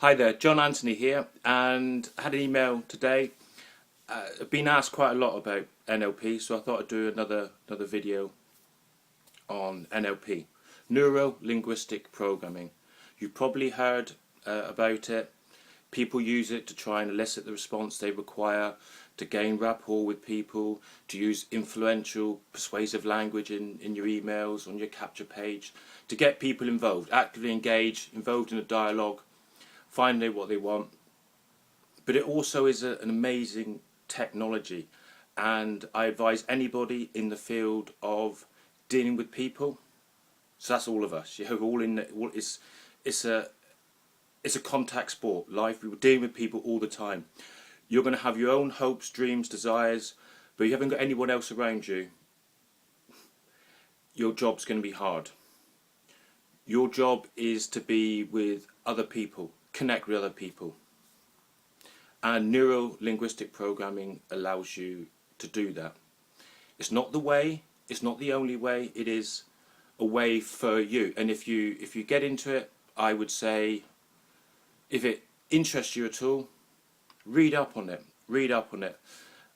Hi there, John Anthony here, and I had an email today. I've been asked quite a lot about NLP, so I thought I'd do another video on NLP, Neuro Linguistic Programming. You've probably heard about it. People use it to try and elicit the response they require, to gain rapport with people, to use influential, persuasive language in your emails, on your capture page, to get people involved, actively engaged, involved in a dialogue, find out what they want. But it also is an amazing technology, and I advise anybody in the field of dealing with people. So that's all of us. You have all in. It's a contact sport. Life, we're dealing with people all the time. You're going to have your own hopes, dreams, desires, but you haven't got anyone else around you. Your job's going to be hard. Your job is to be with other people, connect with other people. And Neuro Linguistic Programming allows you to do that. It's not the way, it's not the only way, it is a way for you. And if you get into it, I would say, if it interests you at all, read up on it.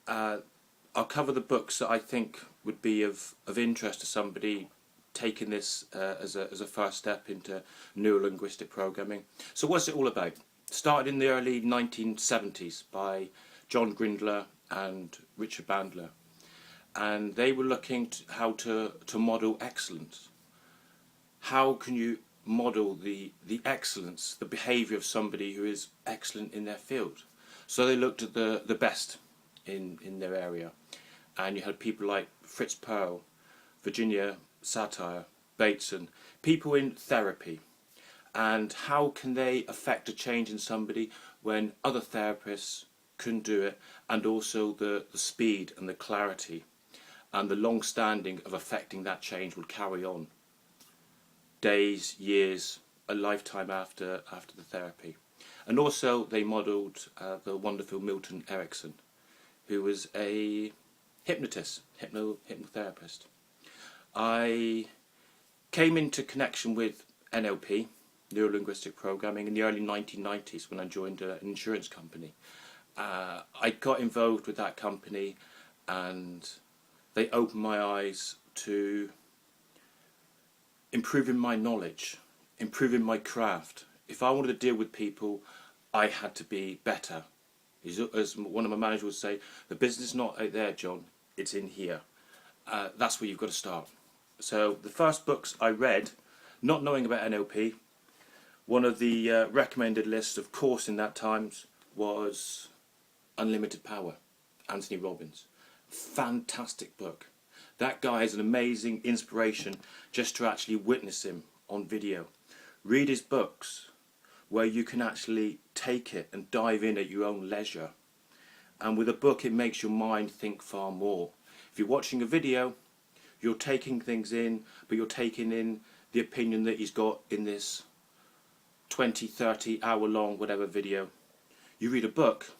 I'll cover the books that I think would be of interest to somebody taking this as a first step into neuro-linguistic programming. So what's it all about? Started in the early 1970s by John Grindler and Richard Bandler, and they were looking to how to model excellence. How can you model the excellence, the behaviour of somebody who is excellent in their field? So they looked at the best in their area, and you had people like Fritz Perls, Virginia Satir, Bateson, people in therapy, and how can they affect a change in somebody when other therapists couldn't do it, and also the speed and the clarity and the long standing of affecting that change would carry on days, years, a lifetime after the therapy. And also they modelled the wonderful Milton Erickson, who was a hypnotist, hypnotherapist. I came into connection with NLP, Neuro-Linguistic Programming, in the early 1990s when I joined an insurance company. I got involved with that company, and they opened my eyes to improving my knowledge, improving my craft. If I wanted to deal with people, I had to be better. As one of my managers would say, the business is not out there, John, it's in here. That's where you've got to start. So the first books I read, not knowing about NLP, one of the recommended lists, of course, in that times was Unlimited Power, Anthony Robbins. Fantastic book. That guy is an amazing inspiration just to actually witness him on video. Read his books where you can actually take it and dive in at your own leisure. And with a book, it makes your mind think far more. If you're watching a video, you're taking things in, but you're taking in the opinion that he's got in this 20, 30 hour long whatever video. You read a book,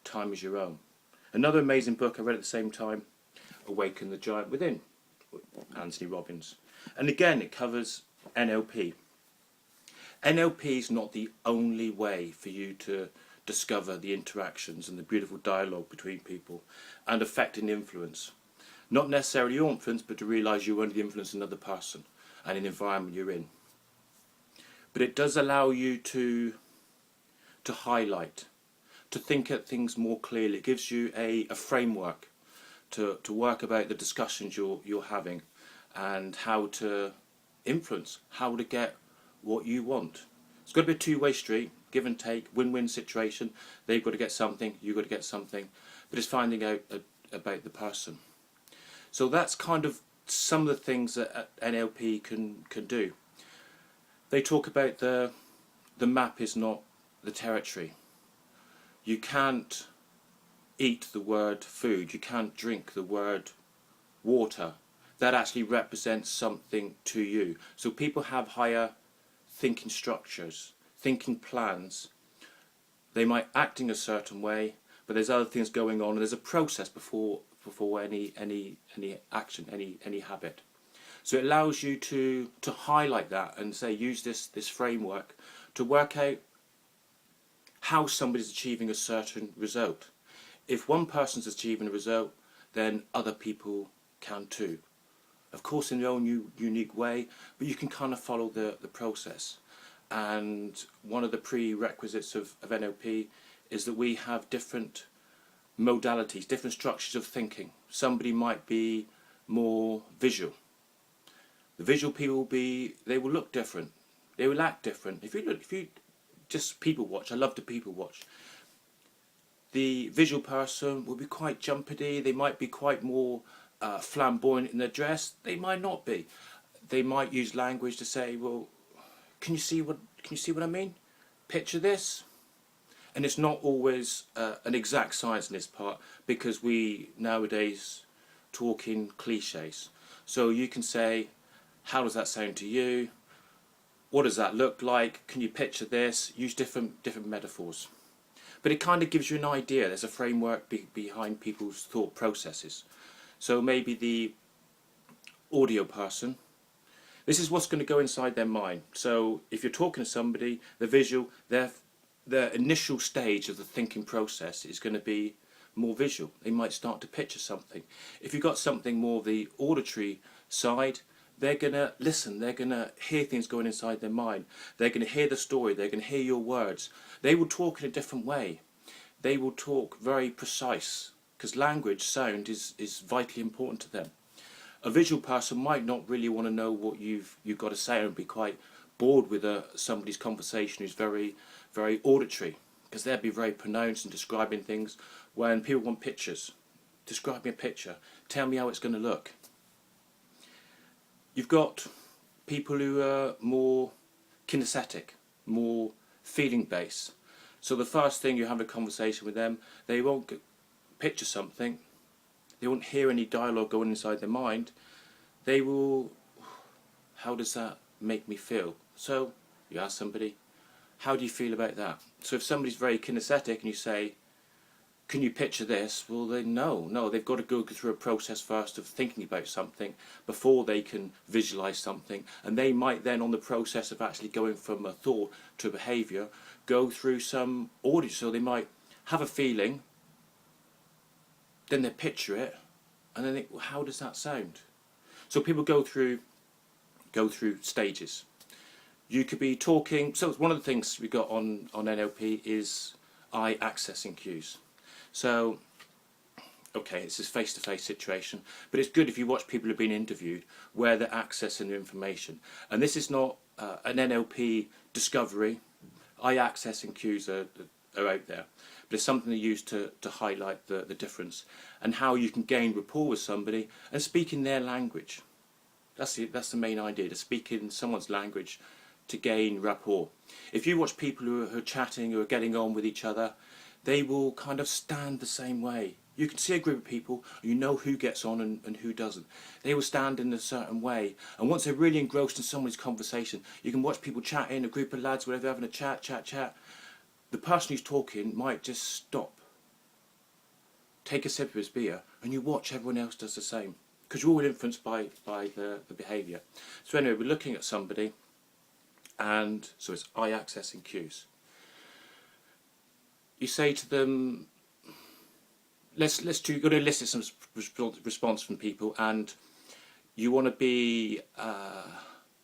time is your own. Another amazing book I read at the same time, Awaken the Giant Within, Anthony Robbins. And again, it covers NLP. NLP is not the only way for you to discover the interactions and the beautiful dialogue between people and affect and influence. Not necessarily your influence, but to realise you're under the influence of another person and an environment you're in. But it does allow you to highlight, to think at things more clearly. It gives you a framework to work about the discussions you're having, and how to influence, how to get what you want. It's got to be a two-way street, give and take, win-win situation. They've got to get something, you've got to get something, but it's finding out about the person. So that's kind of some of the things that NLP can do. They talk about the map is not the territory. You can't eat the word food, you can't drink the word water. That actually represents something to you. So people have higher thinking structures, thinking plans. They might act in a certain way, but there's other things going on, and there's a process before any action, any habit. So it allows you to highlight that and say, use this framework to work out how somebody's achieving a certain result. If one person's achieving a result, then other people can too. Of course in their own unique way, but you can kind of follow the process. And one of the prerequisites of NLP is that we have different modalities, different structures of thinking. Somebody might be more visual. The visual people they will look different. They will act different. If you just people watch, I love to people watch. The visual person will be quite jumpity. They might be quite more flamboyant in their dress. They might not be. They might use language to say, well, can you see what I mean? Picture this. And it's not always an exact science in this part, because we nowadays talk in cliches. So you can say, how does that sound to you? What does that look like? Can you picture this? Use different metaphors. But it kind of gives you an idea. There's a framework behind people's thought processes. So maybe the audio person, this is what's going to go inside their mind. So if you're talking to somebody, the visual, their initial stage of the thinking process is going to be more visual. They might start to picture something. If you've got something more the auditory side, they're going to listen. They're going to hear things going inside their mind. They're going to hear the story. They're going to hear your words. They will talk in a different way. They will talk very precise, because language, sound is vitally important to them. A visual person might not really want to know what you've got to say and be quite bored with somebody's conversation who's very, very auditory, because they'll be very pronounced in describing things. When people want pictures, describe me a picture. Tell me how it's going to look. You've got people who are more kinesthetic, more feeling based. So the first thing you have a conversation with them, they won't picture something, they won't hear any dialogue going inside their mind. They will, how does that make me feel? So you ask somebody, how do you feel about that? So if somebody's very kinesthetic and you say, can you picture this? Well, no, they've got to go through a process first of thinking about something before they can visualize something, and they might then, on the process of actually going from a thought to a behavior, go through some audio. So they might have a feeling, then they picture it, and then think, well, how does that sound? So people go through stages. You could be talking. So one of the things we got on NLP is eye accessing cues. So, okay, it's this face-to-face situation, but it's good if you watch people who've been interviewed where they're accessing the information. And this is not an NLP discovery. Eye accessing cues are out there, but it's something they use to highlight the difference and how you can gain rapport with somebody and speak in their language. That's the main idea, to speak in someone's language to gain rapport. If you watch people who are chatting, who are getting on with each other, they will kind of stand the same way. You can see a group of people, you know who gets on and who doesn't. They will stand in a certain way. And once they're really engrossed in somebody's conversation, you can watch people chatting, a group of lads, whatever, having a chat. The person who's talking might just stop, take a sip of his beer, and you watch everyone else does the same. Because you're all influenced by the behaviour. So anyway, we're looking at somebody, and so it's eye accessing cues. You say to them, you've got to elicit some response from people, and you want to be,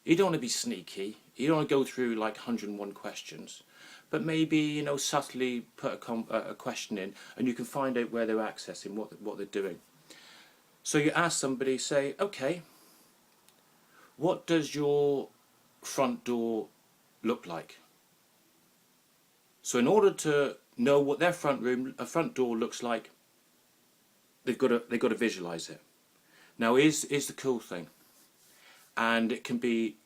you don't want to be sneaky. You don't want to go through like 101 questions, but maybe subtly put a question in, and you can find out where they're accessing, what they're doing. So you ask somebody, say, okay, what does your front door look like? So in order to know what their front door looks like, they've got to visualize it. Now is the cool thing, and it can be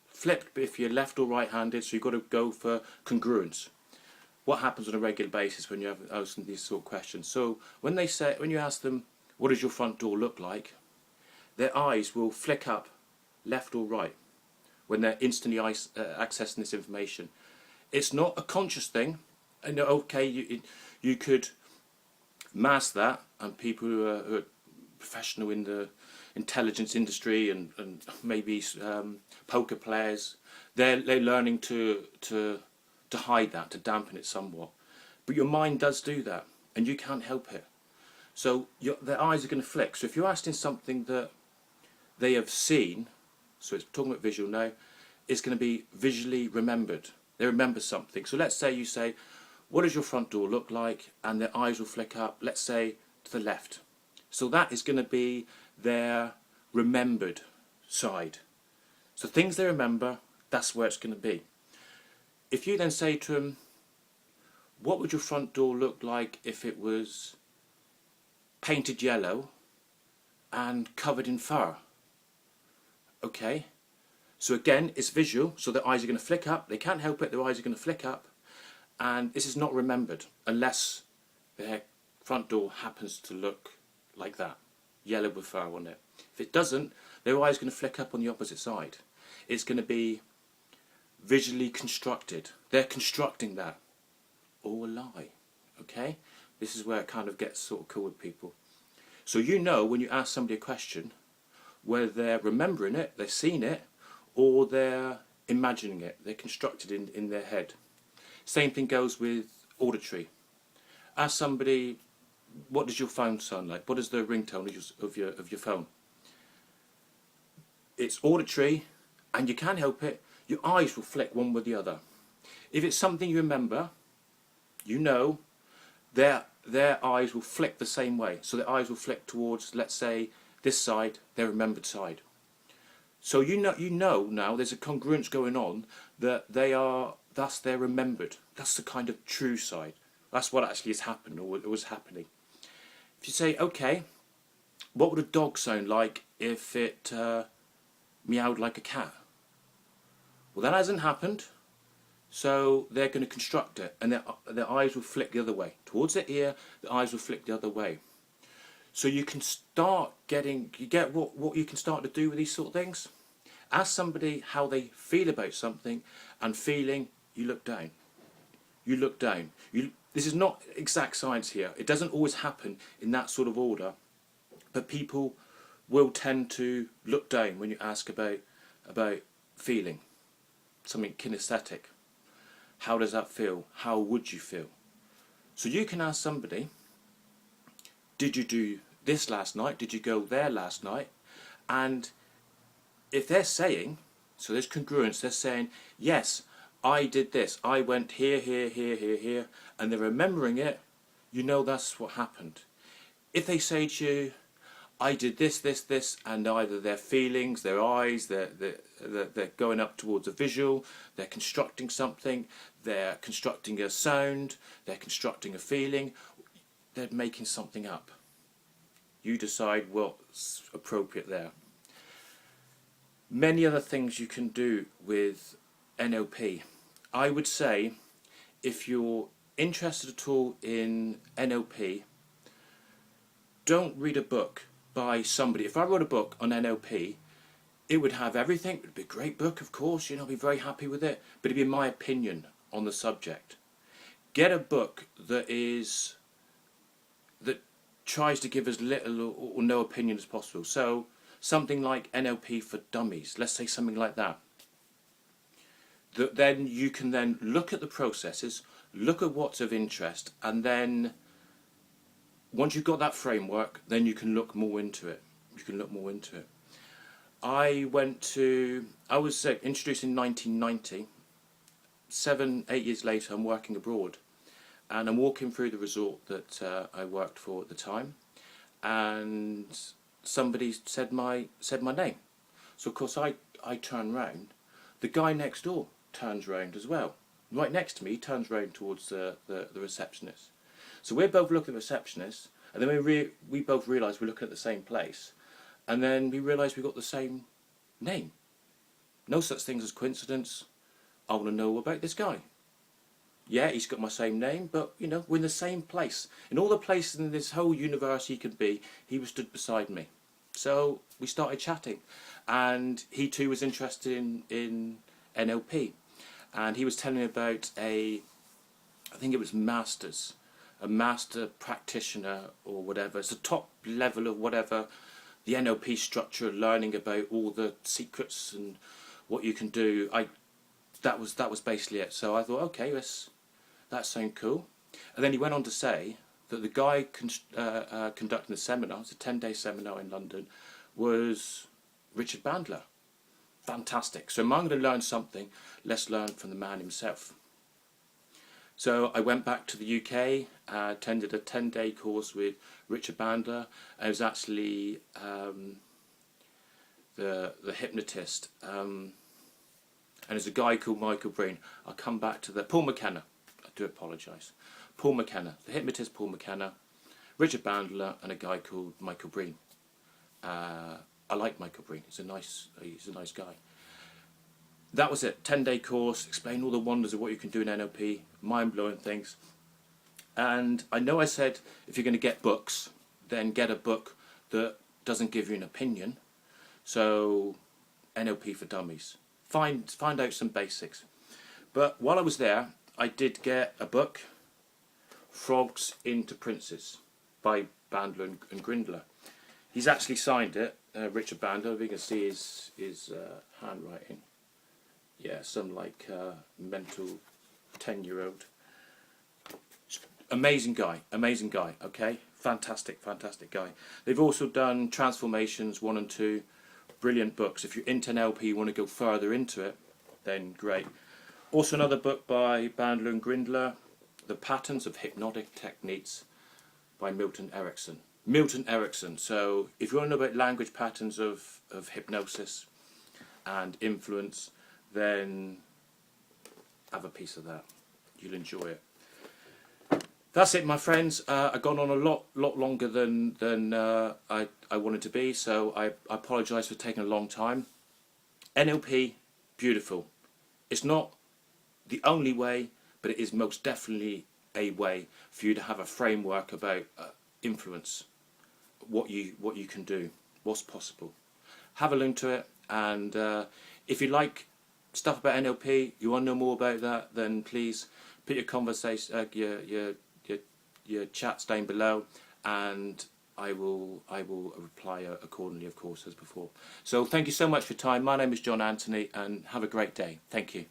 flipped if you're left or right-handed. So you've got to go for congruence. What happens on a regular basis when you have asking these sort of questions? So when you ask them, what does your front door look like? Their eyes will flick up left or right when they're instantly accessing this information. It's not a conscious thing. And okay, you could mask that, and people who are professional in the intelligence industry and maybe poker players, they're learning to hide that, to dampen it somewhat. But your mind does do that, and you can't help it. So their eyes are going to flick. So if you're asking something that they have seen, so it's talking about visual now, it's going to be visually remembered. They remember something. So let's say you say, what does your front door look like? And their eyes will flick up, let's say, to the left. So that is going to be their remembered side. So things they remember, that's where it's going to be. If you then say to them, what would your front door look like if it was painted yellow and covered in fur? Okay, so again, it's visual, so their eyes are going to flick up. They can't help it, their eyes are going to flick up. And this is not remembered unless their front door happens to look like that, yellow with fur on it. If it doesn't, their eyes are going to flick up on the opposite side. It's going to be visually constructed. They're constructing that. All a lie. Okay? This is where it kind of gets sort of cool with people. So you know when you ask somebody a question, whether they're remembering it, they've seen it, or they're imagining it. They're constructed in their head. Same thing goes with auditory. Ask somebody, what does your phone sound like? What is the ringtone of your phone? It's auditory, and you can't help it. Your eyes will flick one with the other. If it's something you remember, you know, their eyes will flick the same way. So their eyes will flick towards, let's say, this side, their remembered side. So you know now there's a congruence going on that thus they're remembered. That's the kind of true side. That's what actually has happened, or it was happening. If you say, okay, what would a dog sound like if it meowed like a cat? Well, that hasn't happened. So they're going to construct it, and their eyes will flick the other way. Towards their ear, the eyes will flick the other way. So you can start getting, you get what you can start to do with these sort of things? Ask somebody how they feel about something, and feeling, you look down. You look down. This is not exact science here. It doesn't always happen in that sort of order, but people will tend to look down when you ask about feeling, something kinesthetic. How does that feel? How would you feel? So you can ask somebody, did you do this last night? Did you go there last night? And if they're saying, so there's congruence, they're saying, yes, I did this. I went here, here, here, here, here, and they're remembering it, you know that's what happened. If they say to you, I did this, this, this, and either their feelings, their eyes, they're going up towards a visual, they're constructing something, they're constructing a sound, they're constructing a feeling, they're making something up. You decide what's appropriate there. Many other things you can do with NLP. I would say, if you're interested at all in NLP, don't read a book by somebody. If I wrote a book on NLP, it would have everything. It would be a great book, of course, I'd be very happy with it, but it'd be my opinion on the subject. Get a book that tries to give as little or no opinion as possible. So something like NLP for Dummies, let's say something like that. Then you can then look at the processes, look at what's of interest, and then once you've got that framework, then you can look more into it. I was introduced in 1990. 7-8 years later, I'm working abroad, and I'm walking through the resort that I worked for at the time, and somebody said my name. So of course I turn round. The guy next door turns round as well. Right next to me, he turns round towards the receptionist. So we're both looking at the receptionist, and then we both realise we're looking at the same place, and then we realise we got the same name. No such things as coincidence. I want to know about this guy. Yeah, he's got my same name, but we're in the same place. In all the places in this whole universe he could be, he was stood beside me. So we started chatting, and he too was interested in NLP, and he was telling me about I think it was a master practitioner or whatever. It's the top level of whatever the NLP structure, learning about all the secrets and what you can do. That was basically it. So I thought, okay, that sounds cool. And then he went on to say that the guy conducting the seminar, it's a 10-day seminar in London, was Richard Bandler. Fantastic. So I'm going to learn something. Let's learn from the man himself. So I went back to the UK, attended a 10-day course with Richard Bandler. I was actually the hypnotist. And there's a guy called Michael Breen. I'll come back to Paul McKenna. I do apologise. Paul McKenna, the hypnotist Paul McKenna, Richard Bandler, and a guy called Michael Breen. I like Michael Breen. He's a nice guy. That was it. 10-day course. Explain all the wonders of what you can do in NLP. Mind-blowing things. And I know I said if you're going to get books, then get a book that doesn't give you an opinion. So NLP for Dummies. Find out some basics. But while I was there, I did get a book, Frogs into Princes, by Bandler and Grindler. He's actually signed it, Richard Bandler. We can see his handwriting. Yeah, some like mental 10-year-old. Amazing guy, okay? Fantastic guy. They've also done Transformations 1 and 2. Brilliant books. If you're into N.L.P, you want to go further into it, then great. Also another book by Bandler and Grindler, The Patterns of Hypnotic Techniques by Milton Erickson. So if you want to know about language patterns of hypnosis and influence, then have a piece of that. You'll enjoy it. That's it, my friends. I've gone on a lot longer than I wanted to be, so I apologise for taking a long time. NLP, beautiful. It's not the only way, but it is most definitely a way for you to have a framework about influence, what you can do, what's possible. Have a look to it, and if you like stuff about NLP, you want to know more about that, then please put your conversation, your chats down below, and I will reply accordingly, of course, as before. So thank you so much for your time. My name is John Anthony, and have a great day. Thank you.